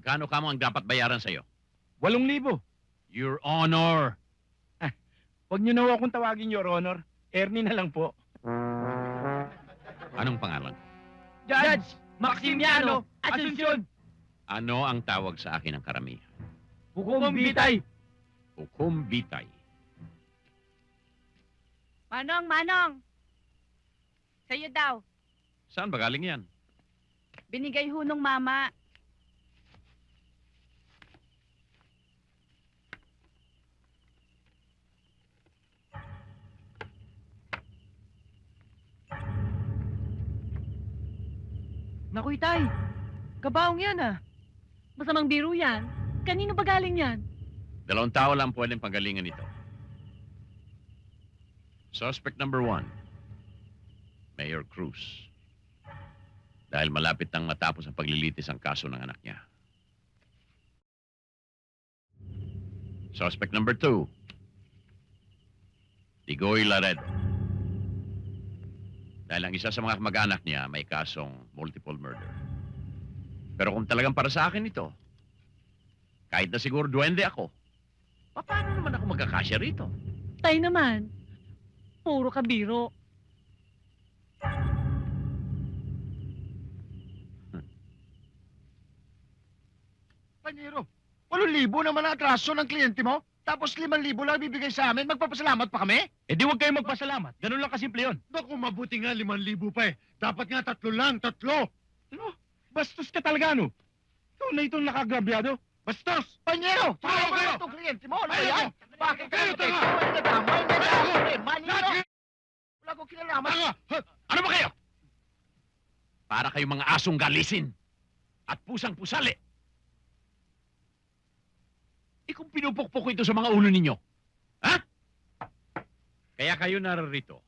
Magkano kamo ang dapat bayaran sa'yo? 8,000. Your Honor! Huwag niyo na ho akong tawagin, Your Honor. Ernie na lang po. Anong pangalan? Judge Maximiano Asuncion. Ano ang tawag sa akin ng karamihan? Hukom bitay. Hukom bitay. Manong, Manong! Sa'yo daw. Saan ba galing yan? Binigay ho nung mama. Naku, Itay. Kabaong yan ah. Masamang biro yan. Kanino ba galing yan? 2 tao lang pwedeng panggalingan ito. Suspect number 1, Mayor Cruz. Dahil malapit nang matapos ang paglilitis ang kaso ng anak niya. Suspect number 2, Ligoy Laredo. Dahil ang isa sa mga kamag-anak niya may kasong multiple murder. Pero kung talagang para sa akin ito, kahit na siguro duwende ako, paano naman ako magkakasya rito? Tay naman. Puro ka biro. Panyero, 8,000 naman ang atraso ng kliyente mo, tapos 5,000 lang bibigay sa amin, magpapasalamat pa kami? Eh di huwag kayo magpasalamat. Ganun lang kasimple yun. Naku, mabuti nga 5,000 pa eh. Dapat nga 3 lang, 3. Ano? Bastos ka talaga, ano? Ikaw na itong nakagrabyado. Bastos! Panyero, Tama tama kayo! kayo itong kliyente mo, ano ba Kayo! yan? Bakit Kayo, kayo tama! may nadamay, nadamay, manilo? Wala ko kinalaman. Ano ba kayo? Para kayong mga asong galisin at pusang pusali. Kung pinupukpok ko ito sa mga ulo ninyo, ha? Kaya kayo narito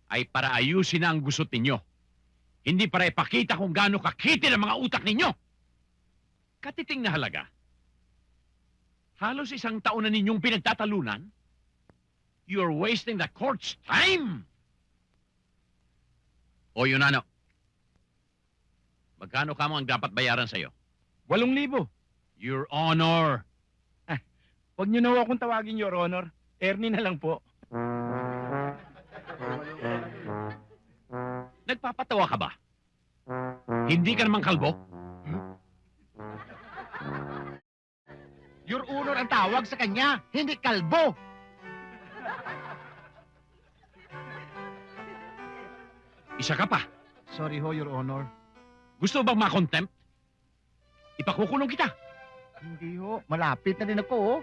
ay para ayusin ang gusot ninyo. Hindi para ipakita kung gaano kakitin ang mga utak ninyo. Katiting na halaga. Halos 1 taon na ninyong pinagtatalunan. You're wasting the court's time. O yun ano? Magkano kamo ang dapat bayaran sa'yo? 8,000. Your Honor! Huwag niyo na ho akong tawagin, Your Honor. Ernie na lang po. Nagpapatawa ka ba? Hindi ka naman kalbo? Your Honor ang tawag sa kanya, hindi kalbo. Isa ka pa. Sorry ho, Your Honor. Gusto bang ma-contempt? Ipakukulong kita. Hindi ho, malapit na rin ako, oh.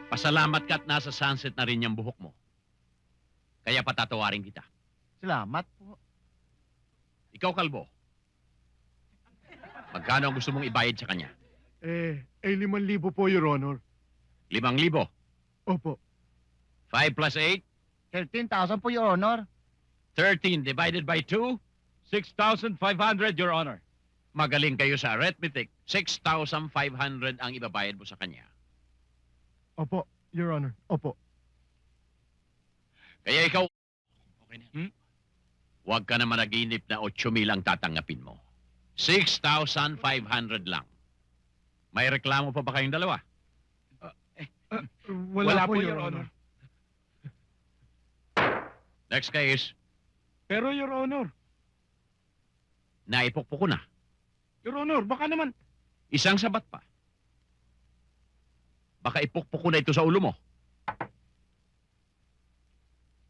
Pasalamat ka at nasa sunset na rin yung buhok mo. Kaya patatawarin kita. Salamat po. Ikaw, kalbo. Magkano ang gusto mong ibayad sa kanya? 5,000 po, Your Honor. 5,000. Opo. 5 plus 8, 13,000 po, Your Honor. 13 divided by 2. 6,500, Your Honor. Magaling kayo sa arithmetic. 6,500 ang ibabayad mo sa kanya. Opo, Your Honor. Opo. Kaya ikaw, Okay na. huwag ka na managinip na 8,000 ang tatanggapin mo. 6,500 lang. May reklamo pa ba kayong dalawa? Wala po, Your Honor. Next case, Pero, Your Honor. naipukpok ko na. Your Honor, baka naman. Isang sabat pa. Baka ipukpok ko na ito sa ulo mo.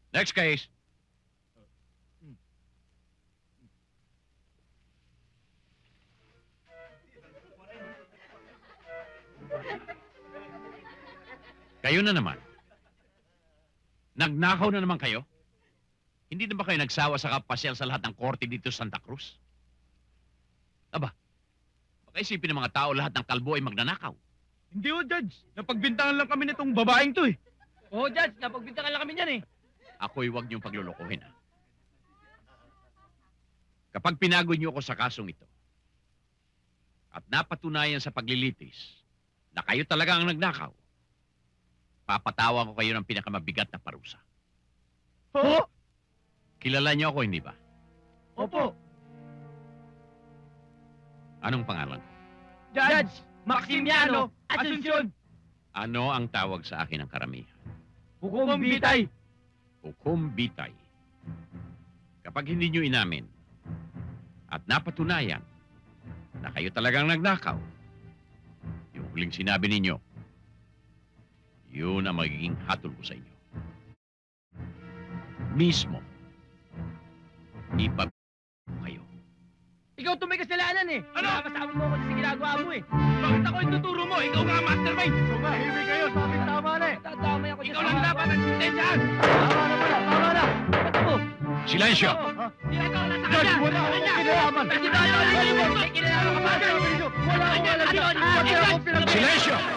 Next case. Kayo na naman. Nagnakaw na naman kayo? Hindi na ba kayo nagsawa sa kapasyal sa lahat ng korte dito sa Santa Cruz? Aba, baka isipin ng mga tao lahat ng kalbo ay magnanakaw. Hindi ho, Judge. Napagbintangan lang kami nitong babaeng to eh. Oo, Judge. Napagbintangan lang kami niyan eh. Ako'y huwag niyong paglulukuhin, ha? Kapag pinagod niyo ako sa kasong ito, at napatunayan sa paglilitis na kayo talaga ang nagnakaw, papatawan ko kayo ng pinakamabigat na parusa. Oo. Kilala niyo ako, hindi ba? Opo. Anong pangalan ko? Judge Maximiano Asuncion. Ano ang tawag sa akin ng karamihan? Hukom bitay. Hukom bitay. Kapag hindi nyo inamin at napatunayan na kayo talagang nagnakaw, yung huling sinabi ninyo, yun ang magiging hatol ko sa inyo. Mismo, ipag kayo. Ikaw to may kasalanan eh. Ano? Kasama mo ako sa ginagawa mo eh. Bakit ako yung tuturo mo? Ikaw nga ang mastermind. Tumahimik kayo, sa akin tama na eh. Tatama ako. Ikaw lang dapat ang sintensyahan. Tama na pala, tama na. Ba't mo? Silensyo! Ikaw nasa Judge, kanya. wala akong kinalaman. Kasi tayo, may kinalaman ka ba? Wala akong alam. Wala akong Silensyo!